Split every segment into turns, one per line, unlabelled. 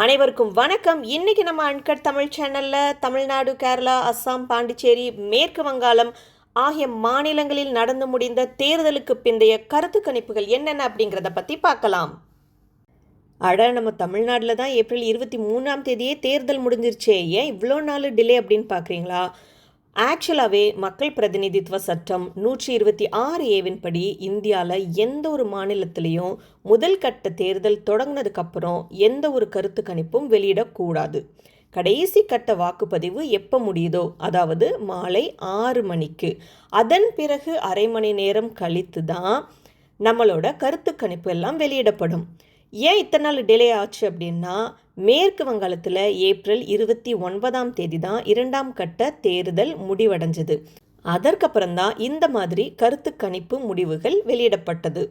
அனைவருக்கும் வணக்கம். இன்னைக்கு நம்ம அன்கட் தமிழ் சேனல்ல தமிழ்நாடு, கேரளா, அஸ்ஸாம், பாண்டிச்சேரி, மேற்கு வங்காளம் ஆகிய மாநிலங்களில் நடந்து முடிந்த தேர்தலுக்கு பிந்தைய கருத்து கணிப்புகள் என்னென்ன அப்படிங்கிறத பற்றி பார்க்கலாம். நம்ம தமிழ்நாட்டில் தான் ஏப்ரல் 23ஆம் தேதியே தேர்தல் முடிஞ்சிருச்சே, ஏன் இவ்வளோ நாள் டிலே அப்படின்னு பார்க்குறீங்களா? ஆக்சுவலாகவே மக்கள் பிரதிநிதித்துவ சட்டம் 126A படி இந்தியாவில் எந்த ஒரு மாநிலத்திலையும் முதல் கட்ட தேர்தல் தொடங்கினதுக்கப்புறம் எந்த ஒரு கருத்து கணிப்பும் வெளியிடக்கூடாது. கடைசி கட்ட வாக்குப்பதிவு எப்போ முடியுதோ, அதாவது மாலை 6 மணிக்கு, அதன் பிறகு அரை மணி நேரம் கழித்து தான் நம்மளோட கருத்து கணிப்பு எல்லாம் வெளியிடப்படும். ஏன் இத்தனை நாள் டிலே ஆச்சு அப்படின்னா, மேற்கு வங்காளத்தில் ஏப்ரல் 29ஆம் தேதி தான் 2ஆம் கட்ட தேர்தல் முடிவடைஞ்சது. அதற்கப்புறம்தான் இந்த மாதிரி கருத்து கணிப்பு முடிவுகள் வெளியிடப்பட்டது.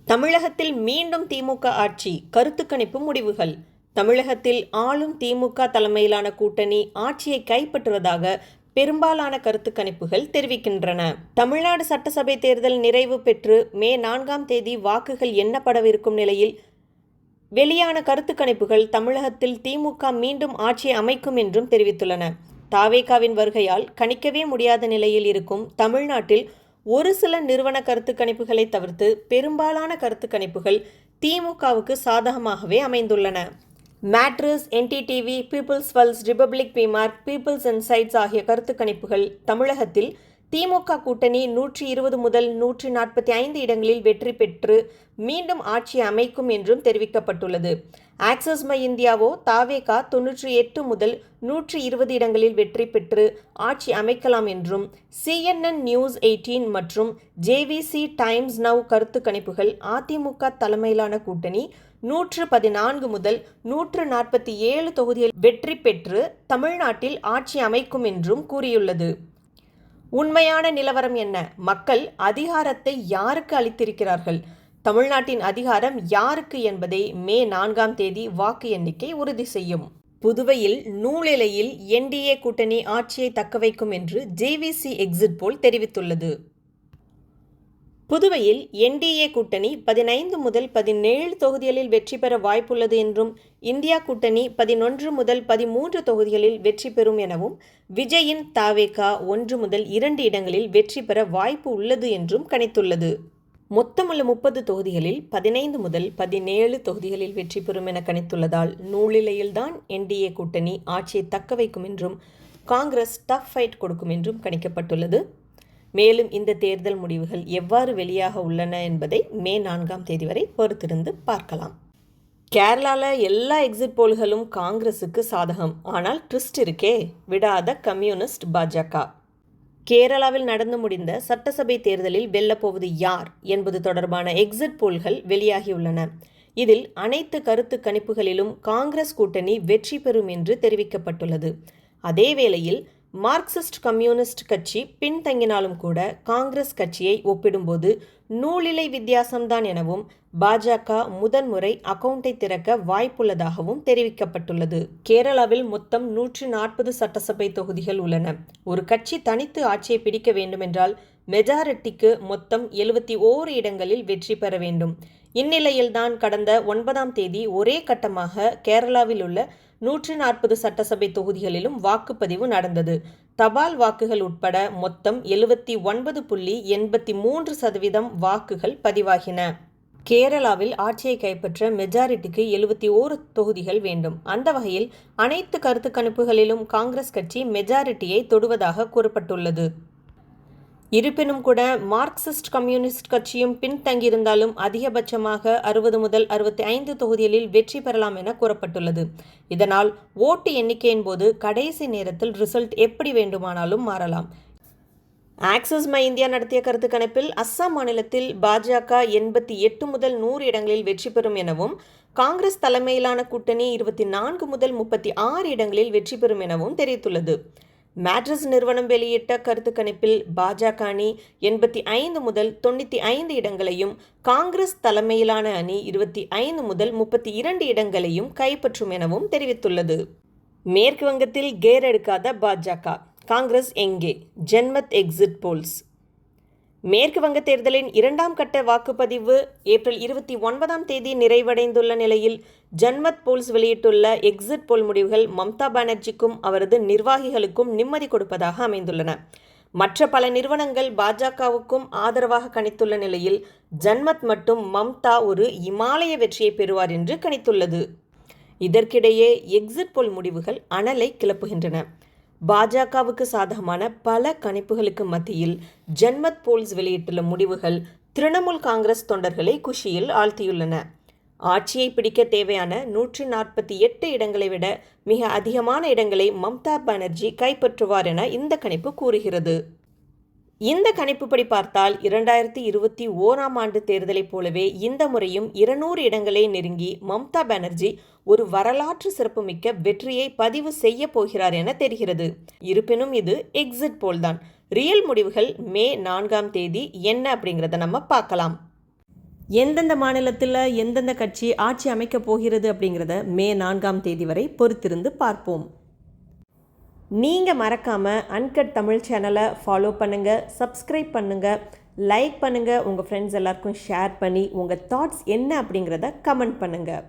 தமிழகத்தில் மீண்டும் திமுக ஆட்சி, கருத்து கணிப்பு முடிவுகள். தமிழகத்தில் ஆளும் திமுக தலைமையிலான கூட்டணி ஆட்சியை கைப்பற்றுவதாக பெரும்பாலான கருத்து கணிப்புகள் தெரிவிக்கின்றன. தமிழ்நாடு சட்டசபை தேர்தல் நிறைவு பெற்று மே 4ஆம் தேதி வாக்குகள் எண்ணப்படவிருக்கும் நிலையில் வெளியான கருத்து கணிப்புகள் தமிழகத்தில் திமுக மீண்டும் ஆட்சியை அமைக்கும் என்றும் தெரிவித்துள்ளன. தாவேகாவின் வருகையால் கணிக்கவே முடியாத நிலையில் இருக்கும் தமிழ்நாட்டில் ஒரு சில நிறுவன கருத்து கணிப்புகளை தவிர்த்து பெரும்பாலான கருத்து கணிப்புகள் திமுகவுக்கு சாதகமாகவே அமைந்துள்ளன. Matrize, NTTV, people's pulse, republic P MARQ, people's insights ஆகிய கருத்து கணிப்புகள் தமிழகத்தில் திமுக கூட்டணி 120 முதல் 145 இடங்களில் வெற்றி பெற்று மீண்டும் ஆட்சி அமைக்கும் என்றும் தெரிவிக்கப்பட்டுள்ளது. ஆக்சிஸ் மை இந்தியாவோ தாவேகா 98 முதல் 120 இடங்களில் வெற்றி பெற்று ஆட்சி அமைக்கலாம் என்றும், CNN நியூஸ் 18 மற்றும் JVC டைம்ஸ் நவ் கருத்து கணிப்புகள் அதிமுக தலைமையிலான கூட்டணி 114 முதல் 147 தொகுதியில் வெற்றி பெற்று தமிழ்நாட்டில் ஆட்சி அமைக்கும் என்றும் கூறியுள்ளது. உண்மையான நிலவரம் என்ன? மக்கள் அதிகாரத்தை யாருக்கு அளித்திருக்கிறார்கள்? தமிழ்நாட்டின் அதிகாரம் யாருக்கு என்பதை மே 4ஆம் தேதி வாக்கு எண்ணிக்கை உறுதி செய்யும். புதுவையில் நூலிலையில் NDA கூட்டணி ஆட்சியை தக்கவைக்கும் என்று JVC எக்ஸிட் போல் தெரிவித்துள்ளது. புதுவையில் NDA கூட்டணி 15 முதல் 17 தொகுதிகளில் வெற்றி பெற வாய்ப்புள்ளது என்றும், இந்தியா கூட்டணி 11 முதல் 13 தொகுதிகளில் வெற்றி பெறும் எனவும், விஜயின் தாவேகா 1 முதல் 2 இடங்களில் வெற்றி பெற வாய்ப்பு உள்ளது என்றும் கணித்துள்ளது. மொத்தமுள்ள 30 தொகுதிகளில் 15 முதல் 17 தொகுதிகளில் வெற்றி பெறும் என கணித்துள்ளதால் நூலிலையில்தான் NDA கூட்டணி ஆட்சியை தக்க வைக்கும் என்றும், காங்கிரஸ் டஃப் ஃபைட் கொடுக்கும் என்றும் கணிக்கப்பட்டுள்ளது. மேலும் இந்த தேர்தல் முடிவுகள் எவ்வாறு வெளியாக உள்ளன என்பதை மே 4ஆம் தேதி வரை பொறுத்திருந்து பார்க்கலாம். கேரளாவில் எல்லா எக்ஸிட் போல்களும் காங்கிரஸுக்கு சாதகம். ஆனால் ட்விஸ்ட் இருக்கே, விடாத கம்யூனிஸ்ட் பாஜக. கேரளாவில் நடந்து முடிந்த சட்டசபை தேர்தலில் வெல்லப்போவது யார் என்பது தொடர்பான எக்ஸிட் போல்கள் வெளியாகியுள்ளன. இதில் அனைத்து கருத்து கணிப்புகளிலும் காங்கிரஸ் கூட்டணி வெற்றி பெறும் என்று தெரிவிக்கப்பட்டுள்ளது. அதே வேளையில் மார்க்சிஸ்ட் கம்யூனிஸ்ட் கட்சி பின்தங்கினாலும் கூட காங்கிரஸ் கட்சியை ஒப்பிடும்போது நூலிலை வித்தியாசம்தான் எனவும், பாஜக முதன்முறை அக்கவுண்டை திறக்க வாய்ப்புள்ளதாகவும் தெரிவிக்கப்பட்டுள்ளது. கேரளாவில் மொத்தம் 140 சட்டசபை தொகுதிகள் உள்ளன. ஒரு கட்சி தனித்து ஆட்சியை பிடிக்க வேண்டுமென்றால் மெஜாரிட்டிக்கு மொத்தம் 71 இடங்களில் வெற்றி பெற வேண்டும். இந்நிலையில்தான் கடந்த 9ஆம் தேதி ஒரே கட்டமாக கேரளாவில் உள்ள 140 சட்டசபை தொகுதிகளிலும் வாக்குப்பதிவு நடந்தது. தபால் வாக்குகள் உட்பட மொத்தம் 79.83% வாக்குகள் பதிவாகின. கேரளாவில் ஆட்சியை கைப்பற்ற மெஜாரிட்டிக்கு 71 தொகுதிகள் வேண்டும். அந்த வகையில் அனைத்து கருத்து கணிப்புகளிலும் காங்கிரஸ் கட்சி மெஜாரிட்டியை தொடுவதாக கூறப்பட்டுள்ளது. இருப்பினும் கூட மார்க்சிஸ்ட் கம்யூனிஸ்ட் கட்சியும் பின்தங்கியிருந்தாலும் அதிகபட்சமாக 60 முதல் 65 தொகுதிகளில் வெற்றி பெறலாம் என கூறப்பட்டுள்ளது. இதனால் ஓட்டு எண்ணிக்கையின் போது கடைசி நேரத்தில் ரிசல்ட் எப்படி வேண்டுமானாலும் மாறலாம். ஆக்சிஸ் மை இந்தியா நடத்திய கருத்து கணிப்பில் அஸ்ஸாம் மாநிலத்தில் பாஜக 88 முதல் 100 இடங்களில் வெற்றி பெறும் எனவும், காங்கிரஸ் தலைமையிலான கூட்டணி 24 முதல் 36 இடங்களில் வெற்றி பெறும் எனவும் தெரிவித்துள்ளது. மேட்ரஸ் நிறுவனம் வெளியிட்ட கருத்து கணிப்பில் பாஜக அணி 85 முதல் 95 இடங்களையும், காங்கிரஸ் தலைமையிலான அணி 25 முதல் 32 இடங்களையும் கைப்பற்றும் எனவும் தெரிவித்துள்ளது. மேற்கு வங்கத்தில் கேர் எடுக்காத பாஜக, காங்கிரஸ் எங்கே? ஜன்மத் எக்ஸிட் போல்ஸ். மேற்கு வங்க தேர்தலின் 2ஆம் கட்ட வாக்குப்பதிவு ஏப்ரல் 29ஆம் தேதி நிறைவடைந்துள்ள நிலையில் ஜன்மத் போல்ஸ் வெளியிட்டுள்ள எக்ஸிட் போல் முடிவுகள் மம்தா பானர்ஜிக்கும் அவரது நிர்வாகிகளுக்கும் நிம்மதி கொடுப்பதாக அமைந்துள்ளன. மற்ற பல நிறுவனங்கள் பாஜகவுக்கும் ஆதரவாக கணித்துள்ள நிலையில் ஜன்மத் மட்டும் மம்தா ஒரு இமாலய வெற்றியை பெறுவார் என்று கணித்துள்ளது. இதற்கிடையே எக்ஸிட் போல் முடிவுகள் அனலை கிளப்புகின்றன. பாஜகவுக்கு சாதகமான பல கணிப்புகளுக்கு மத்தியில் ஜன்மத் போல்ஸ் வெளியிட்டுள்ள முடிவுகள் திரிணாமுல் காங்கிரஸ் தொண்டர்களை குஷியில் ஆழ்த்தியுள்ளன. ஆட்சியை பிடிக்க தேவையான 148 இடங்களை விட மிக அதிகமான இடங்களை மம்தா பானர்ஜி கைப்பற்றுவார் என இந்த கணிப்பு கூறுகிறது. இந்த கணிப்புப்படி பார்த்தால் 2021ஆம் ஆண்டு தேர்தலைப் போலவே இந்த முறையும் 200 இடங்களை நெருங்கி மம்தா பானர்ஜி ஒரு வரலாற்று சிறப்புமிக்க வெற்றியை பதிவு செய்ய போகிறார் என தெரிகிறது. இருப்பினும் இது எக்ஸிட் போல் தான். ரியல் முடிவுகள் மே 4ஆம் தேதி என்ன அப்படிங்கிறத நம்ம பார்க்கலாம். எந்தெந்த மாநிலத்தில் எந்தெந்த கட்சி ஆட்சி அமைக்கப் போகிறது அப்படிங்கிறத மே 4ஆம் தேதி வரை பொறுத்திருந்து பார்ப்போம். நீங்கள் மறக்காமல் அன்கட் தமிழ் சேனலை ஃபாலோ பண்ணுங்கள், சப்ஸ்கிரைப் பண்ணுங்கள், லைக் பண்ணுங்கள், உங்கள் ஃப்ரெண்ட்ஸ் எல்லாருக்கும் ஷேர் பண்ணி உங்கள் தாட்ஸ் என்ன அப்படிங்கிறத கமெண்ட் பண்ணுங்கள்.